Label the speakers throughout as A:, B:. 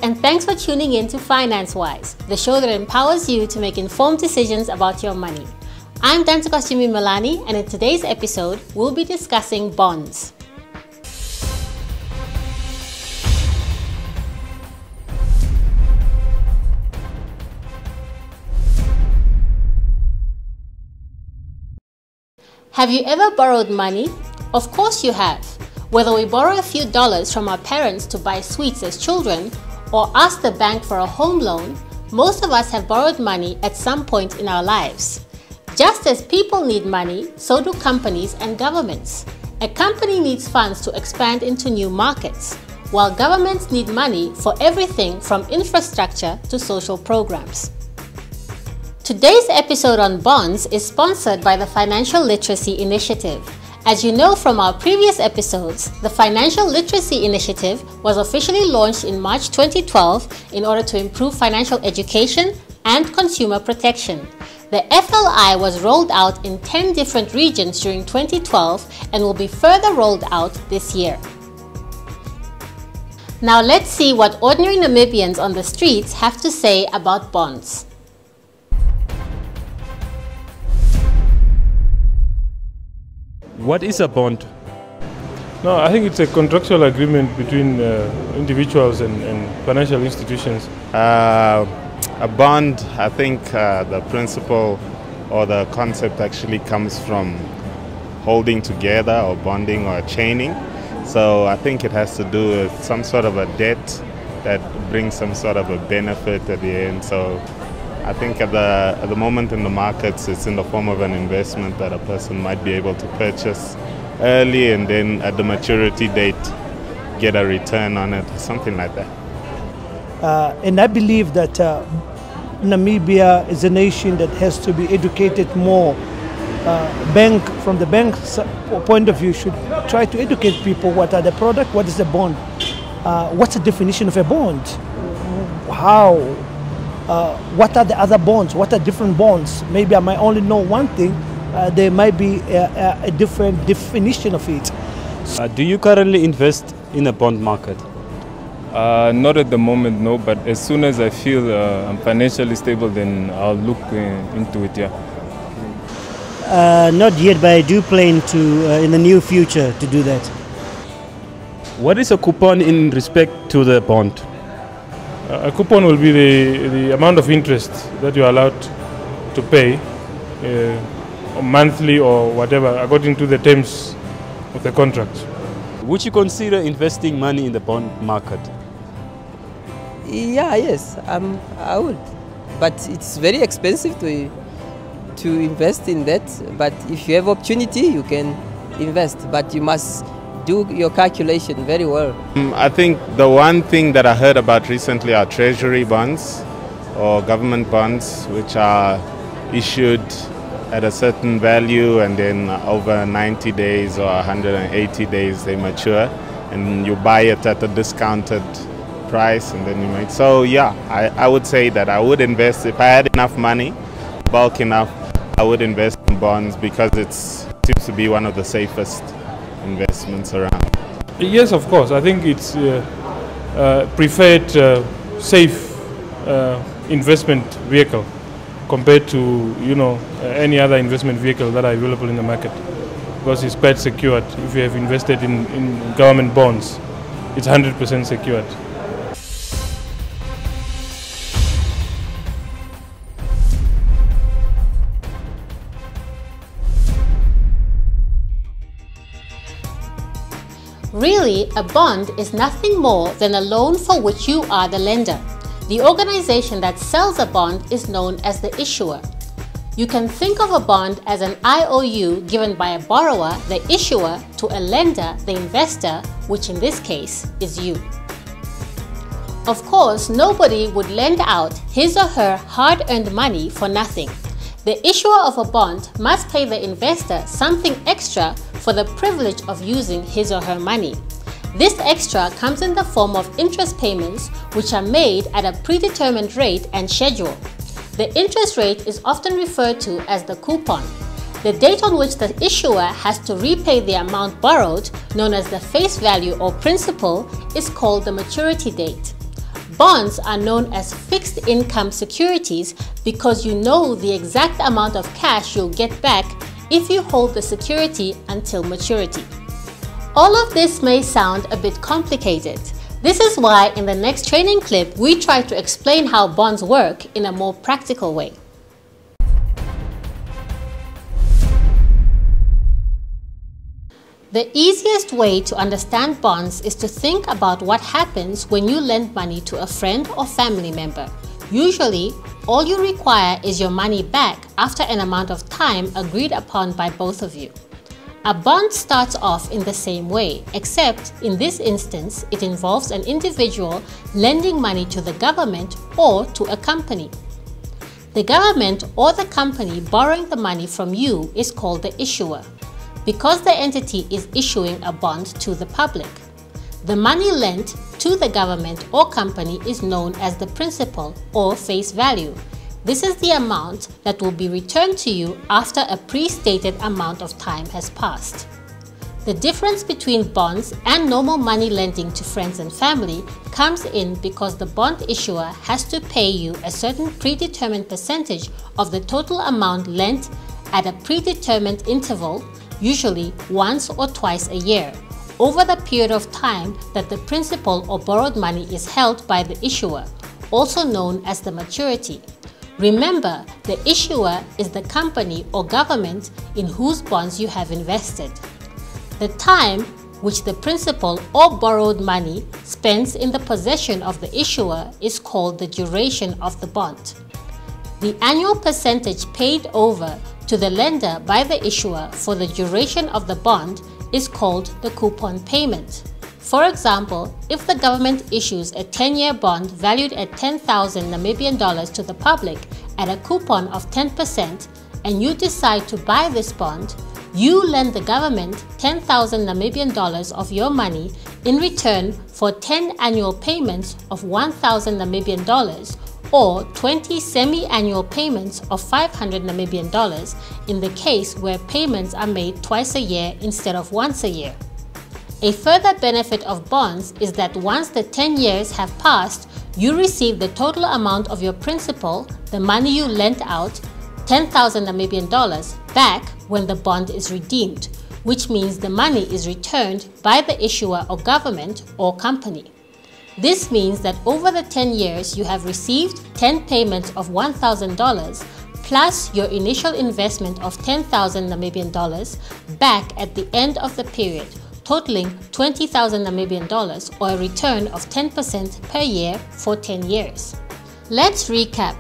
A: and thanks for tuning in to Finance Wize, the show that empowers you to make informed decisions about your money. I'm Dantukosimi Milani, and in today's episode, we'll be discussing bonds. Have you ever borrowed money? Of course you have. Whether we borrow a few dollars from our parents to buy sweets as children, or ask the bank for a home loan, most of us have borrowed money at some point in our lives. Just as people need money, so do companies and governments. A company needs funds to expand into new markets, while governments need money for everything from infrastructure to social programs. Today's episode on bonds is sponsored by the Financial Literacy Initiative. As you know from our previous episodes, the Financial Literacy Initiative was officially launched in March 2012 in order to improve financial education and consumer protection. The FLI was rolled out in 10 different regions during 2012 and will be further rolled out this year. Now let's see what ordinary Namibians on the streets have to say about bonds.
B: What is a bond?
C: No, I think it's a contractual agreement between individuals and financial institutions.
D: A bond, I think the principle or the concept actually comes from holding together or bonding or chaining. So I think it has to do with some sort of a debt that brings some sort of a benefit at the end. So I think at the moment in the markets, it's in the form of an investment that a person might be able to purchase early and then at the maturity date get a return on it, something like that.
E: And I believe that Namibia is a nation that has to be educated more. From the bank's point of view, should try to educate people what are the product, what is a bond, what's the definition of a bond, what are the other bonds, what are different bonds. Maybe I might only know one thing, there might be a different definition of it.
B: Do you currently invest in a bond market?
C: Not at the moment, no, but as soon as I feel I'm financially stable, then I'll look into it, yeah.
F: Not yet, but I do plan to, in the near future, to do that.
B: What is a coupon in respect to the bond?
C: A coupon will be the amount of interest that you're allowed to pay monthly or whatever, according to the terms of the contract.
B: Would you consider investing money in the bond market?
G: Yes, I would. But it's very expensive to invest in that. But if you have opportunity, you can invest. But you must do your calculation very well.
D: I think the one thing that I heard about recently are Treasury Bonds or government bonds, which are issued at a certain value and then over 90 days or 180 days they mature and you buy it at a discounted price and then you make. So yeah, I would say that I would invest if I had enough money, bulk enough, I would invest in bonds because it seems to be one of the safest investments around.
C: Yes, of course. I think it's preferred safe investment vehicle compared to any other investment vehicle that are available in the market, because it's quite secured. If you have invested in government bonds, it's 100% secured.
A: Really, a bond is nothing more than a loan for which you are the lender. The organization that sells a bond is known as the issuer. You can think of a bond as an IOU given by a borrower, the issuer, to a lender, the investor, which in this case is you. Of course, nobody would lend out his or her hard-earned money for nothing. The issuer of a bond must pay the investor something extra for the privilege of using his or her money. This extra comes in the form of interest payments, which are made at a predetermined rate and schedule. The interest rate is often referred to as the coupon. The date on which the issuer has to repay the amount borrowed, known as the face value or principal, is called the maturity date. Bonds are known as fixed income securities because you know the exact amount of cash you'll get back if you hold the security until maturity. All of this may sound a bit complicated. This is why in the next training clip, we try to explain how bonds work in a more practical way. The easiest way to understand bonds is to think about what happens when you lend money to a friend or family member. Usually, all you require is your money back after an amount of time agreed upon by both of you. A bond starts off in the same way, except in this instance, it involves an individual lending money to the government or to a company. The government or the company borrowing the money from you is called the issuer, because the entity is issuing a bond to the public. The money lent to the government or company is known as the principal or face value. This is the amount that will be returned to you after a pre-stated amount of time has passed. The difference between bonds and normal money lending to friends and family comes in because the bond issuer has to pay you a certain predetermined percentage of the total amount lent at a predetermined interval, usually once or twice a year, over the period of time that the principal or borrowed money is held by the issuer, also known as the maturity. Remember, the issuer is the company or government in whose bonds you have invested. The time which the principal or borrowed money spends in the possession of the issuer is called the duration of the bond. The annual percentage paid over to the lender by the issuer for the duration of the bond is called the coupon payment. For example, if the government issues a 10-year bond valued at 10,000 Namibian dollars to the public at a coupon of 10% and you decide to buy this bond, you lend the government 10,000 Namibian dollars of your money in return for 10 annual payments of 1,000 Namibian dollars or 20 semi-annual payments of 500 Namibian dollars in the case where payments are made twice a year instead of once a year. A further benefit of bonds is that once the 10 years have passed, you receive the total amount of your principal, the money you lent out, 10,000 Namibian dollars, back when the bond is redeemed, which means the money is returned by the issuer or government or company. This means that over the 10 years you have received 10 payments of $1,000 plus your initial investment of 10,000 Namibian dollars back at the end of the period, totaling 20,000 Namibian dollars or a return of 10% per year for 10 years. Let's recap.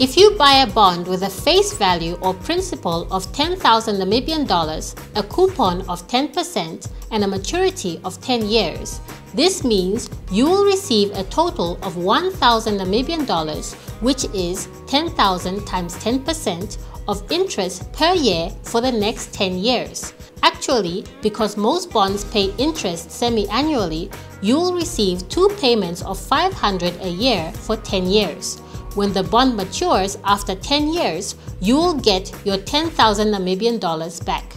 A: If you buy a bond with a face value or principal of 10,000 Namibian dollars, a coupon of 10% and a maturity of 10 years, this means you will receive a total of 1,000 Namibian dollars, which is 10,000 times 10% of interest per year for the next 10 years. Actually, because most bonds pay interest semi-annually, you will receive 2 payments of 500 a year for 10 years. When the bond matures after 10 years, you will get your 10,000 Namibian dollars back.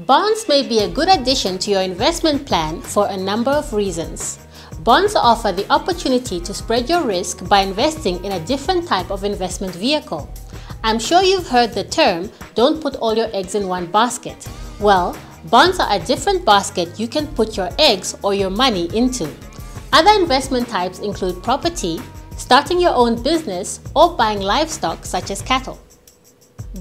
A: Bonds may be a good addition to your investment plan for a number of reasons. Bonds offer the opportunity to spread your risk by investing in a different type of investment vehicle. I'm sure you've heard the term, don't put all your eggs in one basket. Well, bonds are a different basket you can put your eggs or your money into. Other investment types include property, starting your own business, or buying livestock such as cattle.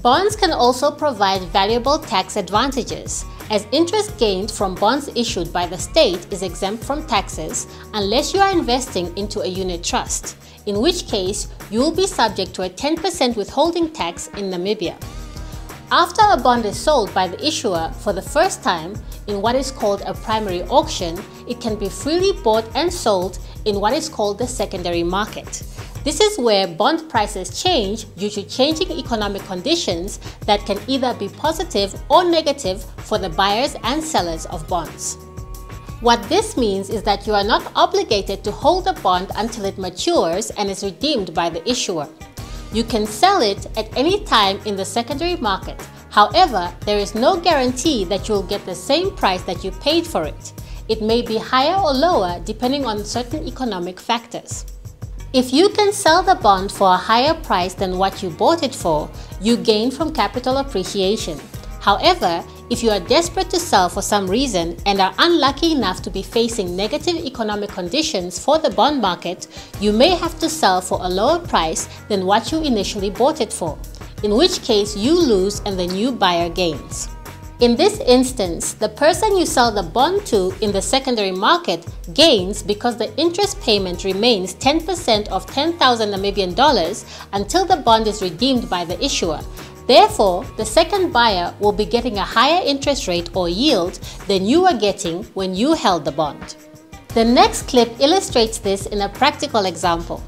A: Bonds can also provide valuable tax advantages, as interest gained from bonds issued by the state is exempt from taxes unless you are investing into a unit trust, in which case you will be subject to a 10% withholding tax in Namibia. After a bond is sold by the issuer for the first time in what is called a primary auction, it can be freely bought and sold in what is called the secondary market. This is where bond prices change due to changing economic conditions that can either be positive or negative for the buyers and sellers of bonds. What this means is that you are not obligated to hold the bond until it matures and is redeemed by the issuer. You can sell it at any time in the secondary market. However, there is no guarantee that you will get the same price that you paid for it. It may be higher or lower depending on certain economic factors. If you can sell the bond for a higher price than what you bought it for, you gain from capital appreciation. However, if you are desperate to sell for some reason and are unlucky enough to be facing negative economic conditions for the bond market, you may have to sell for a lower price than what you initially bought it for, in which case you lose and the new buyer gains. In this instance, the person you sell the bond to in the secondary market gains because the interest payment remains 10% of 10,000 Namibian dollars until the bond is redeemed by the issuer. Therefore, the second buyer will be getting a higher interest rate or yield than you were getting when you held the bond. The next clip illustrates this in a practical example.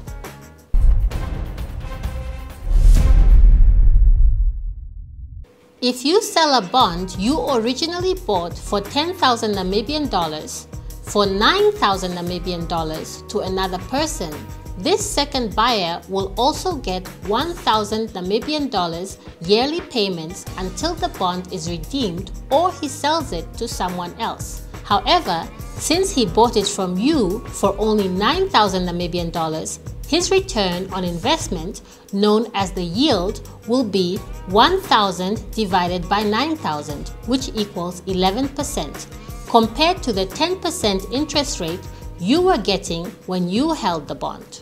A: If you sell a bond you originally bought for 10,000 Namibian dollars for 9,000 Namibian dollars to another person, this second buyer will also get 1,000 Namibian dollars yearly payments until the bond is redeemed or he sells it to someone else. However, since he bought it from you for only 9,000 Namibian dollars, his return on investment, known as the yield, will be 1,000 divided by 9,000, which equals 11%, compared to the 10% interest rate you were getting when you held the bond.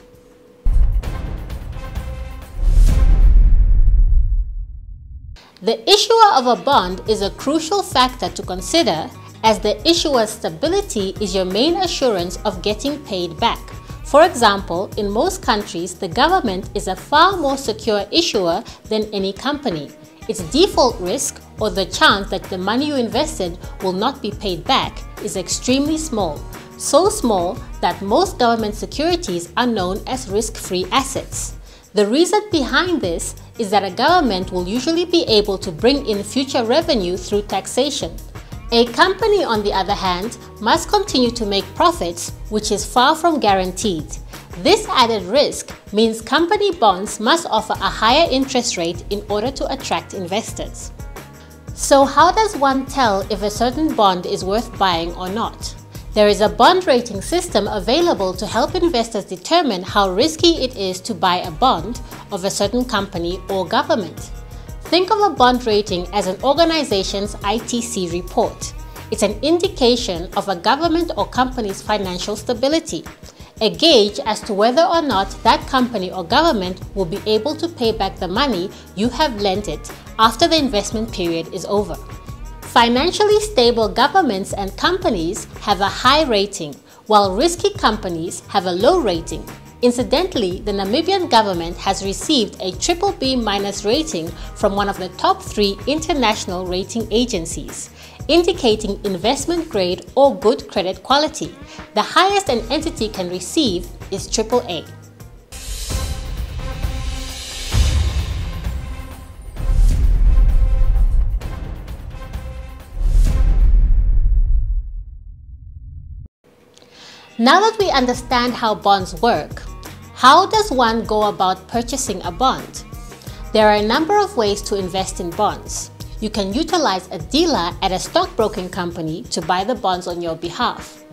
A: The issuer of a bond is a crucial factor to consider, as the issuer's stability is your main assurance of getting paid back. For example, in most countries, the government is a far more secure issuer than any company. Its default risk, or the chance that the money you invested will not be paid back, is extremely small. So small that most government securities are known as risk-free assets. The reason behind this is that a government will usually be able to bring in future revenue through taxation. A company, on the other hand, must continue to make profits, which is far from guaranteed. This added risk means company bonds must offer a higher interest rate in order to attract investors. So how does one tell if a certain bond is worth buying or not? There is a bond rating system available to help investors determine how risky it is to buy a bond of a certain company or government. Think of a bond rating as an organization's ITC report. It's an indication of a government or company's financial stability, a gauge as to whether or not that company or government will be able to pay back the money you have lent it after the investment period is over. Financially stable governments and companies have a high rating, while risky companies have a low rating. Incidentally, the Namibian government has received a BBB- rating from one of the top 3 international rating agencies, indicating investment grade or good credit quality. The highest an entity can receive is AAA. Now that we understand how bonds work, how does one go about purchasing a bond? There are a number of ways to invest in bonds. You can utilize a dealer at a stockbroking company to buy the bonds on your behalf.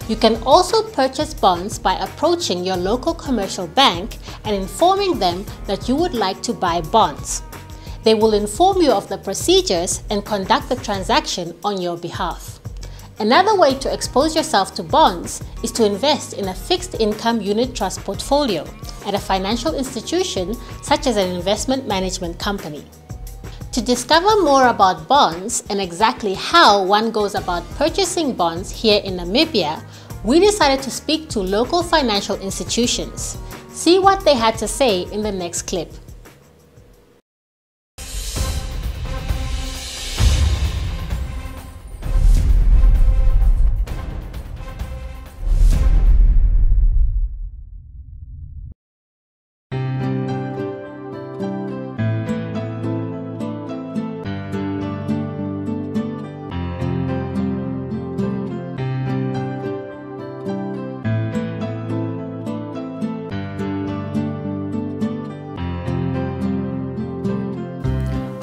A: You can also purchase bonds by approaching your local commercial bank and informing them that you would like to buy bonds. They will inform you of the procedures and conduct the transaction on your behalf. Another way to expose yourself to bonds is to invest in a fixed income unit trust portfolio at a financial institution such as an investment management company. To discover more about bonds and exactly how one goes about purchasing bonds here in Namibia, we decided to speak to local financial institutions. See what they had to say in the next clip.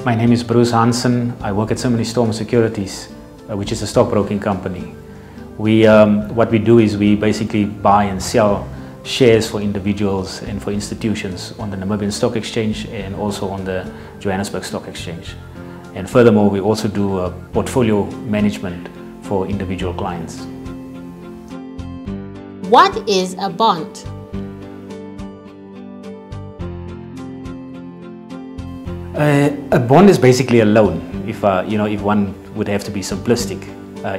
H: My name is Bruce Hansen. I work at Simony Storm Securities, which is a stockbroking company. What we do is we basically buy and sell shares for individuals and for institutions on the Namibian Stock Exchange and also on the Johannesburg Stock Exchange. And furthermore, we also do portfolio management for individual clients.
A: What is a bond?
H: A bond is basically a loan, if one would have to be simplistic.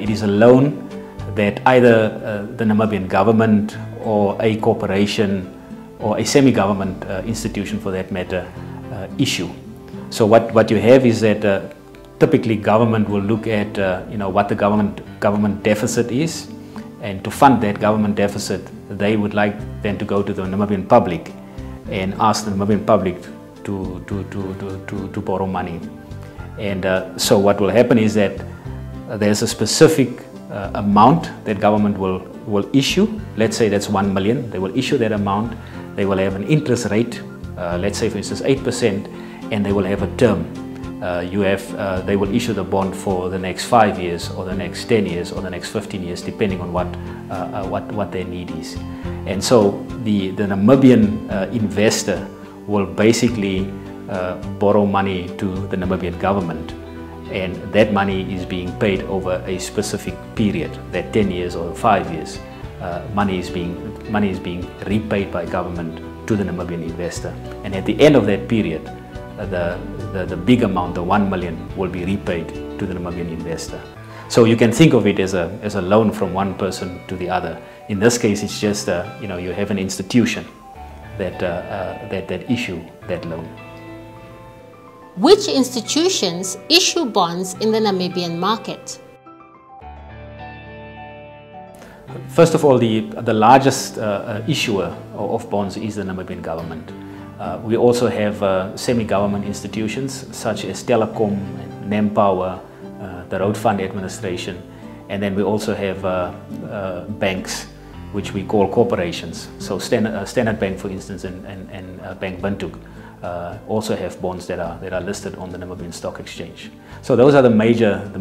H: It is a loan that either the Namibian government or a corporation or a semi-government institution for that matter issue. So what you have is that typically government will look at what the government deficit is, and to fund that government deficit they would like then to go to the Namibian public and ask the Namibian public to borrow money. And so what will happen is that there's a specific amount that government will issue. Let's say that's 1 million. They will issue that amount. They will have an interest rate, let's say for instance 8%, and they will have a term. They will issue the bond for the next 5 years or the next 10 years or the next 15 years, depending on what their need is. And so the Namibian investor will basically borrow money to the Namibian government, and that money is being paid over a specific period, that 10 years or 5 years. Money is being repaid by government to the Namibian investor, and at the end of that period the big amount, the 1 million, will be repaid to the Namibian investor. So you can think of it as a loan from one person to the other. In this case it's just you have an institution that issue that loan.
A: Which institutions issue bonds in the Namibian market?
H: First of all, the largest issuer of bonds is the Namibian government. We also have semi-government institutions such as Telecom, Nampower, the Road Fund Administration, and then we also have banks, which we call corporations. So Standard Bank, for instance, and Bank Windhoek also have bonds that are listed on the Namibian Stock Exchange. So those are the major